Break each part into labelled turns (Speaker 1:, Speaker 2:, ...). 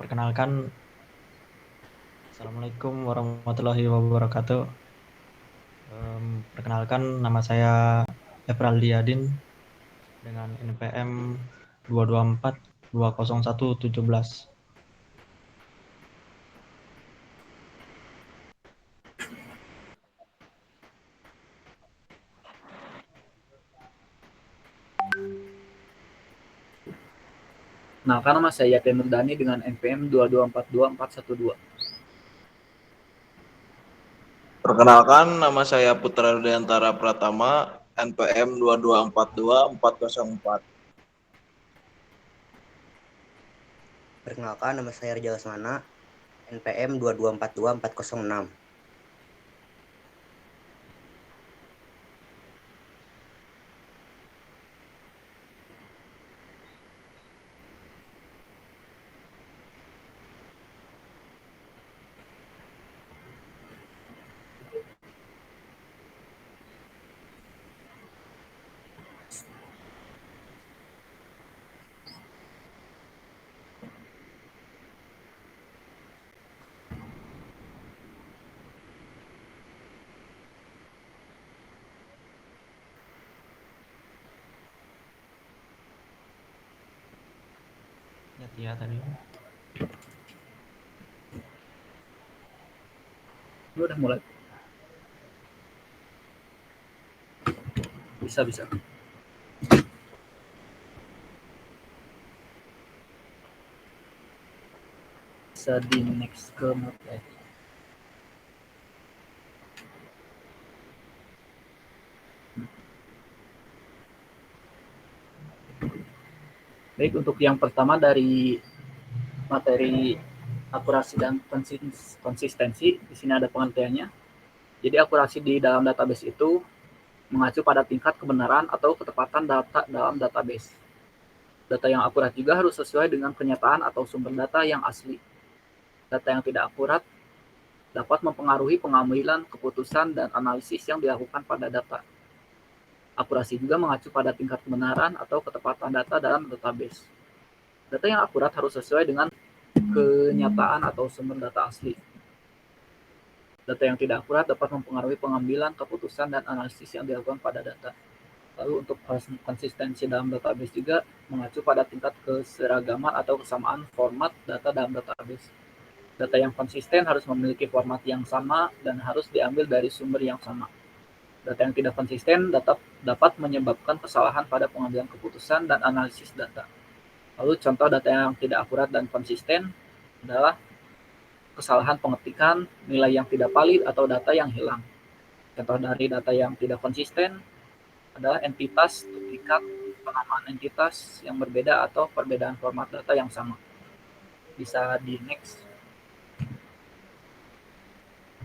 Speaker 1: Perkenalkan, Assalamualaikum warahmatullahi wabarakatuh. Perkenalkan, nama saya Efraldi Adin dengan NPM 2242017.
Speaker 2: Nah, karena Mas saya Yakin Nurdani dengan NPM 2242412.
Speaker 3: Perkenalkan, nama saya Putra Rudiantara Pratama, NPM 2242404.
Speaker 4: Perkenalkan, nama saya Rizal Lesmana, NPM 2242406.
Speaker 1: Ya tadi.
Speaker 2: Lu udah mulai? Bisa. Bisa di next ke materi. Baik, untuk yang pertama dari materi akurasi dan konsistensi, di sini ada pengertiannya. Jadi akurasi di dalam database itu mengacu pada tingkat kebenaran atau ketepatan data dalam database. Data yang akurat juga harus sesuai dengan kenyataan atau sumber data yang asli. Data yang tidak akurat dapat mempengaruhi pengambilan keputusan dan analisis yang dilakukan pada data. Akurasi juga mengacu pada tingkat kebenaran atau ketepatan data dalam database. Data yang akurat harus sesuai dengan kenyataan atau sumber data asli. Data yang tidak akurat dapat mempengaruhi pengambilan keputusan dan analisis yang dilakukan pada data. Lalu untuk konsistensi dalam database juga mengacu pada tingkat keseragaman atau kesamaan format data dalam database. Data yang konsisten harus memiliki format yang sama dan harus diambil dari sumber yang sama. Data yang tidak konsisten dapat menyebabkan kesalahan pada pengambilan keputusan dan analisis data. Lalu contoh data yang tidak akurat dan konsisten adalah kesalahan pengetikan, nilai yang tidak valid, atau data yang hilang. Contoh dari data yang tidak konsisten adalah entitas, duplikat, penamaan entitas yang berbeda, atau perbedaan format data yang sama. Bisa di next.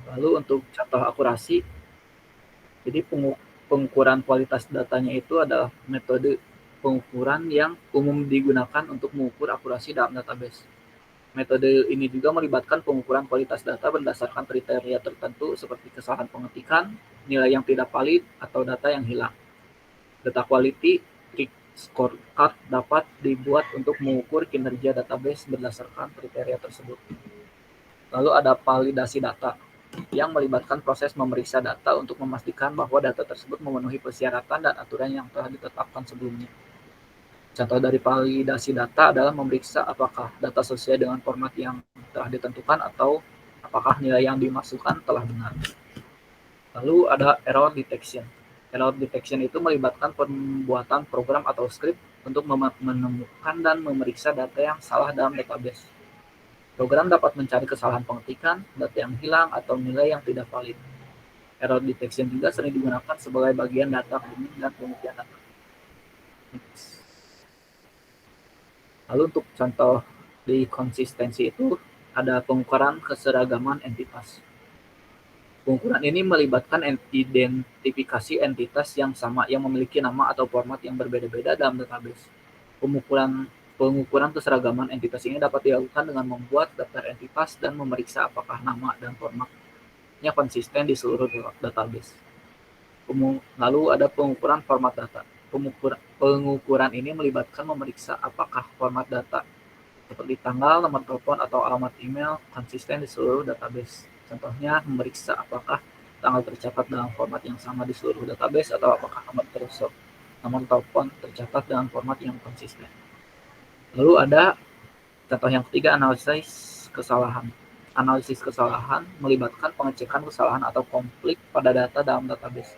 Speaker 2: Lalu untuk contoh akurasi, jadi pengukuran kualitas datanya itu adalah metode pengukuran yang umum digunakan untuk mengukur akurasi dalam database. Metode ini juga melibatkan pengukuran kualitas data berdasarkan kriteria tertentu seperti kesalahan pengetikan, nilai yang tidak valid, atau data yang hilang. Data quality scorecard dapat dibuat untuk mengukur kinerja database berdasarkan kriteria tersebut. Lalu ada validasi data yang melibatkan proses memeriksa data untuk memastikan bahwa data tersebut memenuhi persyaratan dan aturan yang telah ditetapkan sebelumnya. Contoh dari validasi data adalah memeriksa apakah data sesuai dengan format yang telah ditentukan atau apakah nilai yang dimasukkan telah benar. Lalu ada error detection. Error detection itu melibatkan pembuatan program atau script untuk menemukan dan memeriksa data yang salah dalam database. Program dapat mencari kesalahan pengetikan, data yang hilang, atau nilai yang tidak valid. Error detection juga sering digunakan sebagai bagian data cleaning dan pengujian data. Lalu untuk contoh di konsistensi itu ada pengukuran keseragaman entitas. Pengukuran ini melibatkan identifikasi entitas yang sama yang memiliki nama atau format yang berbeda-beda dalam database. Pengukuran keseragaman entitas ini dapat dilakukan dengan membuat daftar entitas dan memeriksa apakah nama dan formatnya konsisten di seluruh database. Lalu ada pengukuran format data. Pengukuran ini melibatkan memeriksa apakah format data seperti tanggal, nomor telepon, atau alamat email konsisten di seluruh database. Contohnya, memeriksa apakah tanggal tercatat dalam format yang sama di seluruh database atau apakah nomor telepon tercatat dengan format yang konsisten. Lalu ada contoh yang ketiga, analisis kesalahan. Analisis kesalahan melibatkan pengecekan kesalahan atau konflik pada data dalam database.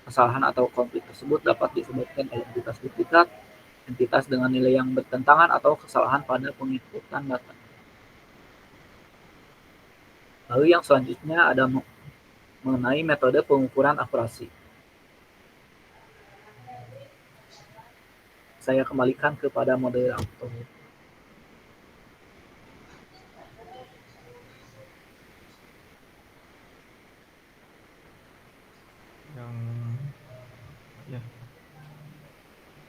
Speaker 2: Kesalahan atau konflik tersebut dapat disebabkan oleh entitas duplikat, entitas dengan nilai yang bertentangan, atau kesalahan pada penginputan data. Lalu yang selanjutnya ada mengenai metode pengukuran akurasi. Saya kembalikan kepada moderator.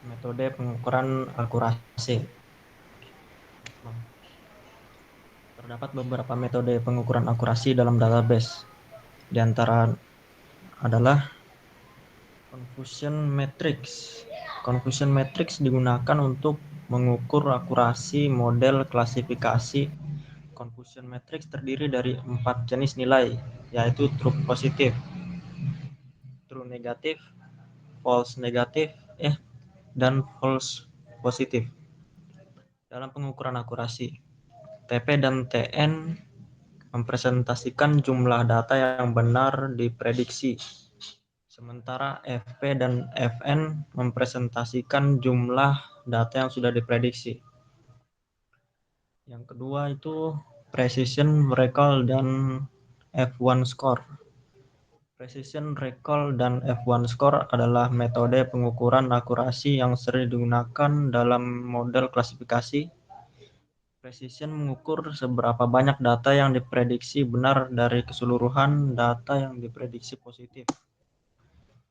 Speaker 1: Metode pengukuran akurasi. Terdapat beberapa metode pengukuran akurasi dalam database. Di antara adalah confusion matrix. Confusion matrix digunakan untuk mengukur akurasi model klasifikasi. Confusion matrix terdiri dari 4 jenis nilai, yaitu true positif, true negatif, false negatif, dan false positif. Dalam pengukuran akurasi, TP dan TN mempresentasikan jumlah data yang benar diprediksi, sementara FP dan FN mempresentasikan jumlah data yang sudah diprediksi. Yang kedua itu precision recall dan F1 score. Precision recall dan F1 score adalah metode pengukuran akurasi yang sering digunakan dalam model klasifikasi. Precision mengukur seberapa banyak data yang diprediksi benar dari keseluruhan data yang diprediksi positif.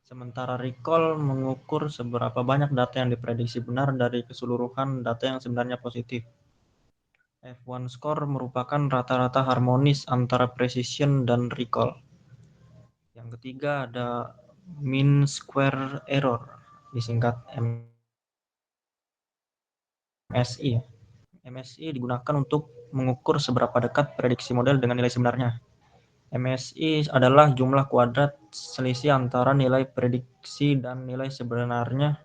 Speaker 1: Sementara recall mengukur seberapa banyak data yang diprediksi benar dari keseluruhan data yang sebenarnya positif. F1 score merupakan rata-rata harmonis antara precision dan recall. Yang ketiga ada mean square error, disingkat MSI. MSI digunakan untuk mengukur seberapa dekat prediksi model dengan nilai sebenarnya. MSI adalah jumlah kuadrat selisih antara nilai prediksi dan nilai sebenarnya,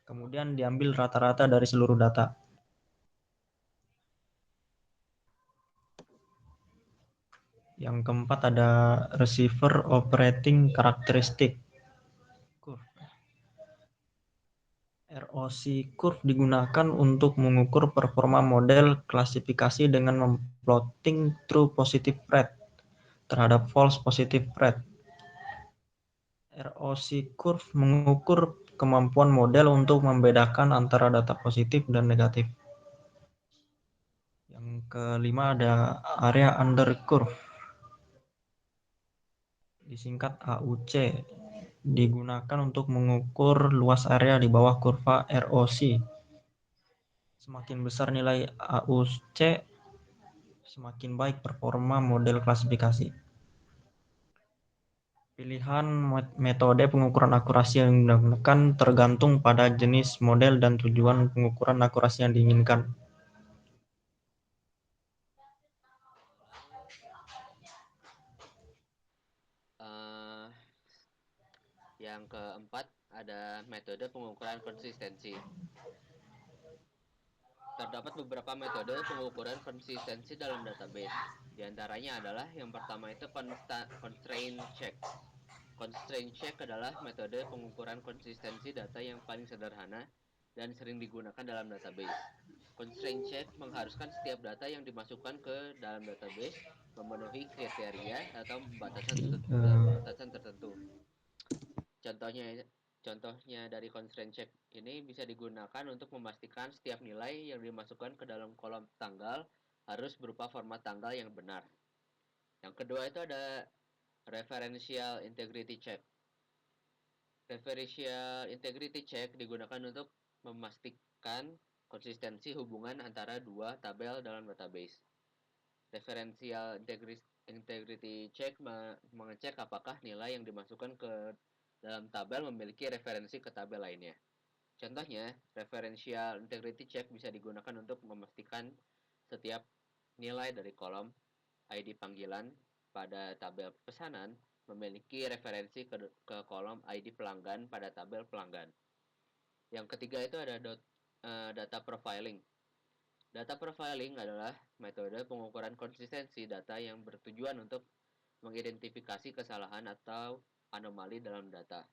Speaker 1: kemudian diambil rata-rata dari seluruh data. Yang keempat ada receiver operating characteristic curve. ROC curve digunakan untuk mengukur performa model klasifikasi dengan memplotting true positive rate terhadap false positive rate. ROC curve mengukur kemampuan model untuk membedakan antara data positif dan negatif. Yang kelima ada area under curve, disingkat AUC, digunakan untuk mengukur luas area di bawah kurva ROC. Semakin besar nilai AUC, semakin baik performa model klasifikasi. Pilihan metode pengukuran akurasi yang digunakan tergantung pada jenis model dan tujuan pengukuran akurasi yang diinginkan.
Speaker 5: Yang keempat ada metode pengukuran konsistensi. Terdapat beberapa metode pengukuran konsistensi dalam database. Di antaranya adalah yang pertama itu constraint check. Constraint check adalah metode pengukuran konsistensi data yang paling sederhana dan sering digunakan dalam database. Constraint check mengharuskan setiap data yang dimasukkan ke dalam database memenuhi kriteria atau batasan tertentu. Contohnya dari constraint check ini bisa digunakan untuk memastikan setiap nilai yang dimasukkan ke dalam kolom tanggal harus berupa format tanggal yang benar. Yang kedua itu ada referential integrity check. Referential integrity check digunakan untuk memastikan konsistensi hubungan antara dua tabel dalam database. Referential integrity check mengecek apakah nilai yang dimasukkan ke dalam tabel memiliki referensi ke tabel lainnya. Contohnya, referential integrity check bisa digunakan untuk memastikan setiap nilai dari kolom ID panggilan pada tabel pesanan memiliki referensi ke kolom ID pelanggan pada tabel pelanggan. Yang ketiga itu ada data profiling. Data profiling adalah metode pengukuran konsistensi data yang bertujuan untuk mengidentifikasi kesalahan atau anomali dalam data.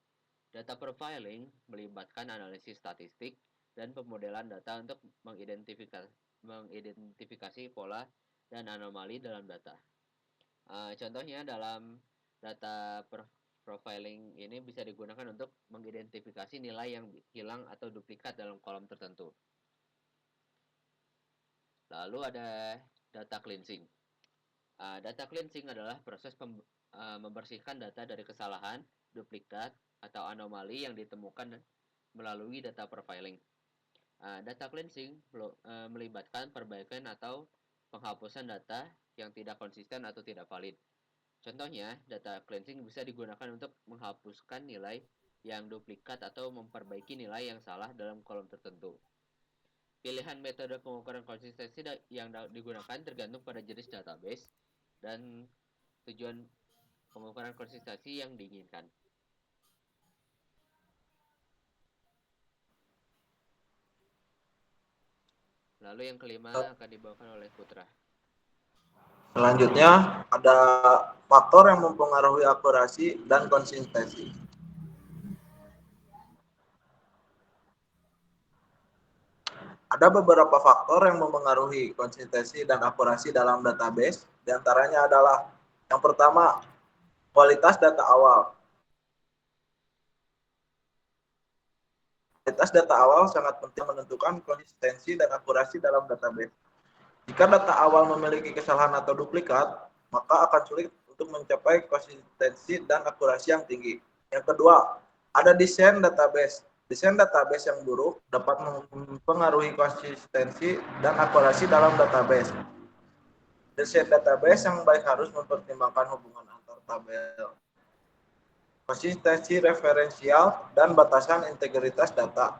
Speaker 5: Data profiling melibatkan analisis statistik dan pemodelan data untuk mengidentifikasi pola dan anomali dalam data. Contohnya dalam data profiling ini bisa digunakan untuk mengidentifikasi nilai yang hilang atau duplikat dalam kolom tertentu. Lalu ada data cleansing. Data cleansing adalah proses membersihkan data dari kesalahan, duplikat, atau anomali yang ditemukan melalui data profiling. Data cleansing melibatkan perbaikan atau penghapusan data yang tidak konsisten atau tidak valid. Contohnya, data cleansing bisa digunakan untuk menghapuskan nilai yang duplikat atau memperbaiki nilai yang salah dalam kolom tertentu. Pilihan metode pengukuran konsistensi yang digunakan tergantung pada jenis database dan tujuan pengukuran konsistensi yang diinginkan. Lalu yang kelima akan dibawakan oleh Putra.
Speaker 3: Selanjutnya ada faktor yang mempengaruhi akurasi dan konsistensi. Ada beberapa faktor yang mempengaruhi konsistensi dan akurasi dalam database. Di antaranya adalah yang pertama, kualitas data awal. Kualitas data awal sangat penting menentukan konsistensi dan akurasi dalam database. Jika data awal memiliki kesalahan atau duplikat, maka akan sulit untuk mencapai konsistensi dan akurasi yang tinggi. Yang kedua, ada desain database. Desain database yang buruk dapat mempengaruhi konsistensi dan akurasi dalam database. Desain database yang baik harus mempertimbangkan hubungan antar tabel, konsistensi referensial, dan batasan integritas data.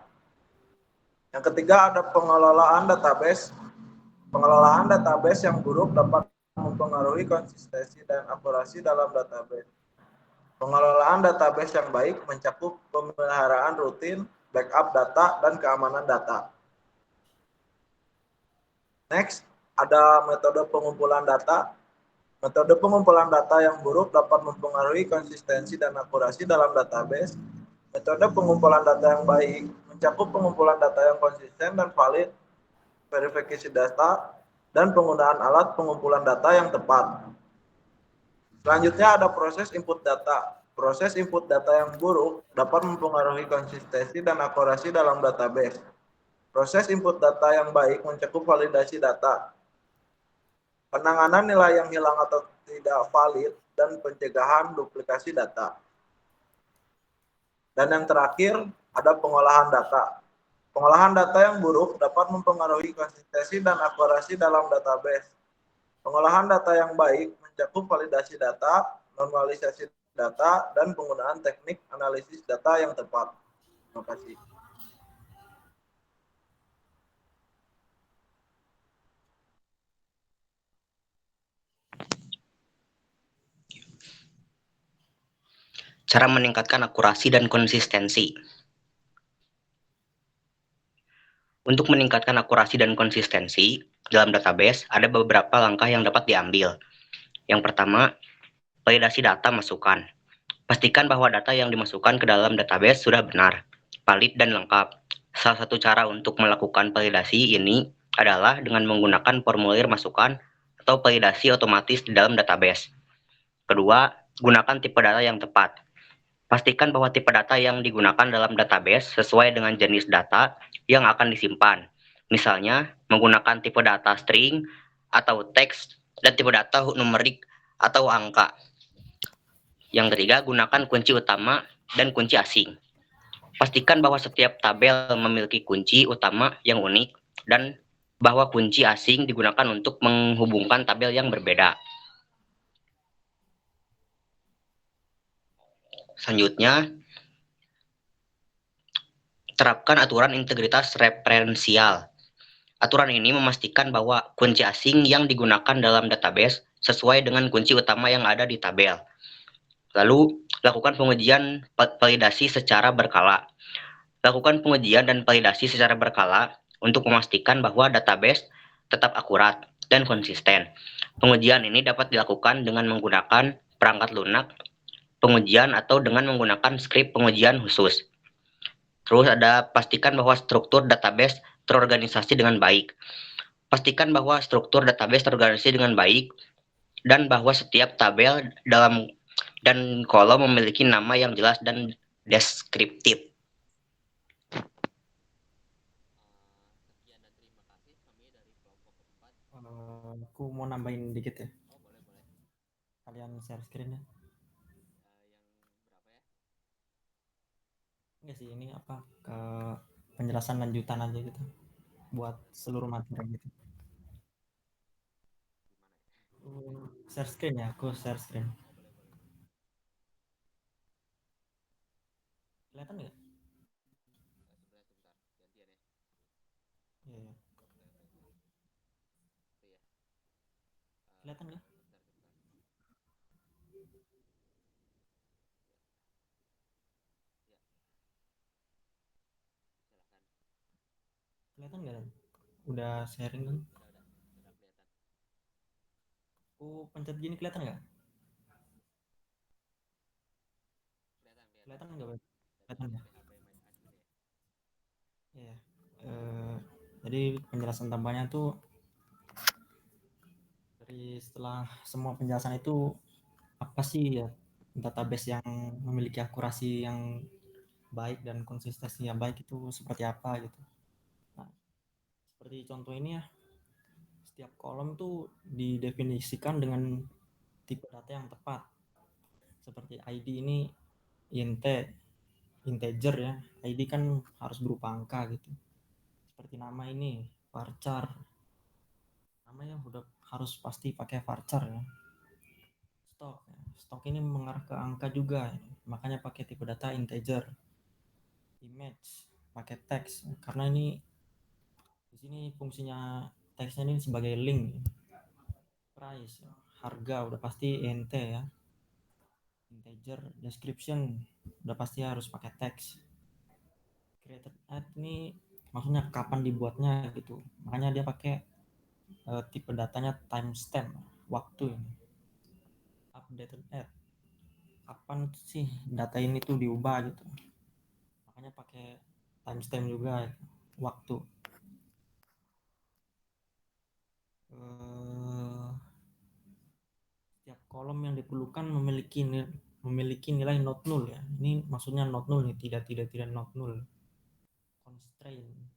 Speaker 3: Yang ketiga ada pengelolaan database. Pengelolaan database yang buruk dapat mempengaruhi konsistensi dan akurasi dalam database. Pengelolaan database yang baik mencakup pemeliharaan rutin, backup data, dan keamanan data. Next, ada metode pengumpulan data. Metode pengumpulan data yang buruk dapat mempengaruhi konsistensi dan akurasi dalam database. Metode pengumpulan data yang baik mencakup pengumpulan data yang konsisten dan valid, verifikasi data, dan penggunaan alat pengumpulan data yang tepat. Selanjutnya ada proses input data. Proses input data yang buruk dapat mempengaruhi konsistensi dan akurasi dalam database. Proses input data yang baik mencakup validasi data, penanganan nilai yang hilang atau tidak valid, dan pencegahan duplikasi data. Dan yang terakhir ada pengolahan data. Pengolahan data yang buruk dapat mempengaruhi konsistensi dan akurasi dalam database. Pengolahan data yang baik mencakup validasi data, normalisasi data, dan penggunaan teknik analisis data yang tepat. Terima kasih.
Speaker 4: Cara meningkatkan akurasi dan konsistensi. Untuk meningkatkan akurasi dan konsistensi dalam database, ada beberapa langkah yang dapat diambil. Yang pertama, validasi data masukan. Pastikan bahwa data yang dimasukkan ke dalam database sudah benar, valid, dan lengkap. Salah satu cara untuk melakukan validasi ini adalah dengan menggunakan formulir masukan atau validasi otomatis di dalam database. Kedua, gunakan tipe data yang tepat. Pastikan bahwa tipe data yang digunakan dalam database sesuai dengan jenis data yang akan disimpan. Misalnya, menggunakan tipe data string atau teks dan tipe data numerik atau angka. Yang ketiga, gunakan kunci utama dan kunci asing. Pastikan bahwa setiap tabel memiliki kunci utama yang unik dan bahwa kunci asing digunakan untuk menghubungkan tabel yang berbeda. Selanjutnya, terapkan aturan integritas referensial. Aturan ini memastikan bahwa kunci asing yang digunakan dalam database sesuai dengan kunci utama yang ada di tabel. Lalu, lakukan pengujian validasi secara berkala. Lakukan pengujian dan validasi secara berkala untuk memastikan bahwa database tetap akurat dan konsisten. Pengujian ini dapat dilakukan dengan menggunakan perangkat lunak pengujian atau dengan menggunakan skrip pengujian khusus. Terus ada pastikan bahwa struktur database terorganisasi dengan baik. Pastikan bahwa struktur database terorganisasi dengan baik dan bahwa setiap tabel dalam dan kolom memiliki nama yang jelas dan deskriptif.
Speaker 5: Sekian dan terima kasih kami dari kelompok 4.
Speaker 1: Aku mau nambahin dikit ya.
Speaker 5: Oh, boleh.
Speaker 1: Kalian share screen ya.
Speaker 5: Yang berapa ya?
Speaker 1: Enggak sih, ini apa ke penjelasan lanjutan aja gitu buat seluruh materi gitu. Share screen ya, aku share screen. Kelihatan nggak?
Speaker 5: Sebentar, gantian ya.
Speaker 1: Iya, iya.
Speaker 5: Itu ya.
Speaker 1: Kelihatan nggak?
Speaker 5: Bentar. Ya, silakan.
Speaker 1: Kelihatan nggak? Udah sharing kan?
Speaker 5: Udah kelihatan.
Speaker 1: Aku pencet gini kelihatan nggak? Kelihatan nggak? Kelihatan ya?
Speaker 5: PHP main as gitu ya.
Speaker 1: Iya. Jadi penjelasan tambahnya tuh dari setelah semua penjelasan itu apa sih ya database yang memiliki akurasi yang baik dan konsistensi yang baik itu seperti apa gitu. Nah, seperti contoh ini ya, setiap kolom tuh didefinisikan dengan tipe data yang tepat. Seperti ID ini integer ya. ID kan harus berupa angka gitu. Seperti nama ini varchar. Namanya udah harus pasti pakai varchar ya. Stok. Stok ini mengarah ke angka juga, makanya pakai tipe data integer. Image pakai teks karena ini di sini fungsinya teksnya ini sebagai link. Price harga udah pasti int ya. Integer description udah pasti harus pakai teks. Created at ini maksudnya kapan dibuatnya gitu, makanya dia pakai tipe datanya timestamp waktu ini. Updated at kapan sih data ini tuh diubah gitu, makanya pakai timestamp juga waktu. Setiap kolom yang diperlukan memiliki nilai not null ya. Ini maksudnya not null nih, tidak not null. Constraint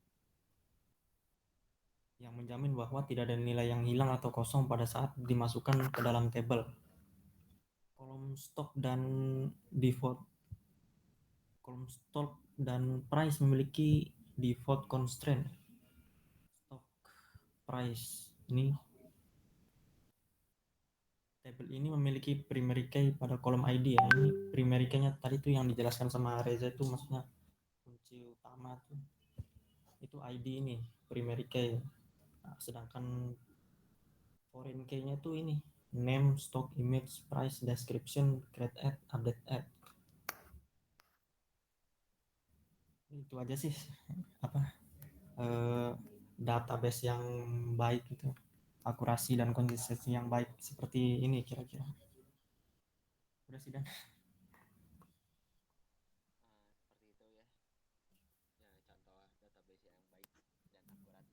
Speaker 1: yang menjamin bahwa tidak ada nilai yang hilang atau kosong pada saat dimasukkan ke dalam tabel. Kolom stock dan default kolom stock dan price memiliki default constraint. Stock price ini tabel ini memiliki primary key pada kolom ID ya. Ini primary key-nya tadi tuh yang dijelaskan sama Reza itu maksudnya kunci utama tuh itu ID ini primary key. Nah, sedangkan foreign key-nya tuh ini name, stock, image, price, description, create ad, update ad. Itu aja sih apa database yang baik itu, akurasi dan konsistensi yang baik seperti ini kira-kira. Udah sih Dan.
Speaker 5: Seperti itu ya. Contoh database yang baik dan akurat.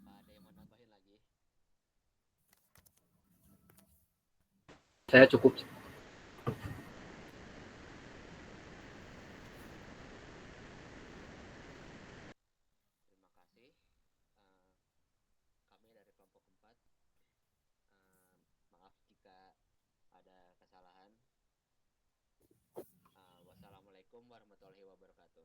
Speaker 5: Apa ada yang mau nambahin lagi?
Speaker 2: Saya cukup.
Speaker 5: Terima kasih. Kami dari kelompok 4. Maaf jika ada kesalahan. Wassalamualaikum warahmatullahi wabarakatuh.